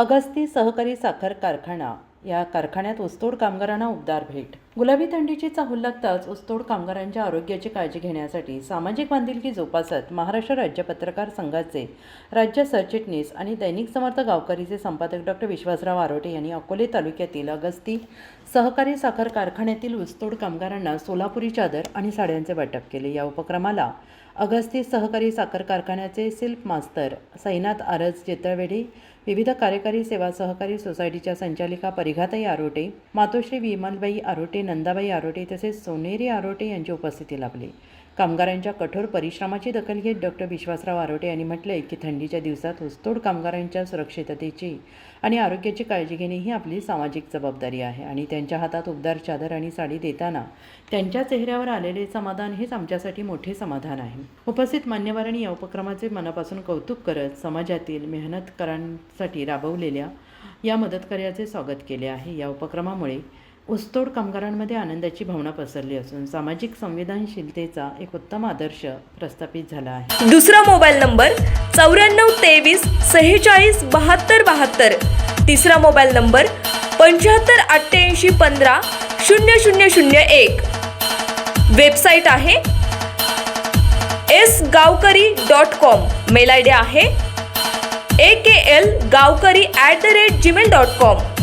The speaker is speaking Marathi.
अगस्ती सहकारी साखर कारखाना या कारखान्यात ऊसतोड कामगारांना उबदार भेट। गुलाबी थंडीची चाहूल लागताच ऊसतोड कामगारांच्या आरोग्याची काळजी घेण्यासाठी सामाजिक बांधिलकी जोपासत महाराष्ट्र राज्य पत्रकार संघाचे राज्य सरचिटणीस आणि दैनिक समर्थ गावकरीचे संपादक डॉ. विश्वासराव आरोटे यांनी अकोले तालुक्यातील अगस्ती सहकारी साखर कारखान्यातील ऊसतोड कामगारांना सोलापुरी चादर आणि साड्यांचे वाटप केले। या उपक्रमाला अगस्ती सहकारी साखर कारखान्याचे सिल्क मास्तर सैनाथ आरज जेतळवेढे, विविध कार्यकारी सेवा सहकारी सोसायटीच्या संचालिका परिघाताई आरोटे, मातोश्री विमलबाई आरोटे, नंदाबाई आरोटे तसेच सोनेरी आरोटे यांची उपस्थिती लाभली। कामगारांच्या कठोर परिश्रमाची दखल घेत डॉ. विश्वासराव आरोटे यांनी म्हटले की थंडीच्या दिवसात ऊसतोड कामगारांच्या सुरक्षिततेची आणि आरोग्याची काळजी घेणे ही आपली सामाजिक जबाबदारी आहे आणि त्यांच्या हातात उबदार चादर आणि साडी देताना त्यांच्या चेहऱ्यावर आलेले समाधान हेच आमच्यासाठी मोठे समाधान आहे। उपस्थित मान्यवरांनी या उपक्रमाचे मनापासून कौतुक करत समाजातील मेहनतकरांसाठी राबवलेल्या या मदतकार्याचे स्वागत केले आहे। या उपक्रमामुळे ऊसतोड कामगारांमध्ये आनंदाची भावना पसरली असून सामाजिक संवेदनशीलतेचा एक उत्तम आदर्श प्रस्थापित झाला आहे। दुसरा मोबाईल नंबर 9423 46 72 72, तिसरा मोबाईल नंबर 75 88 15 0001। वेबसाईट आहे sgavkari.com, मेल आयडी आहे aklgavkari@gmail.com।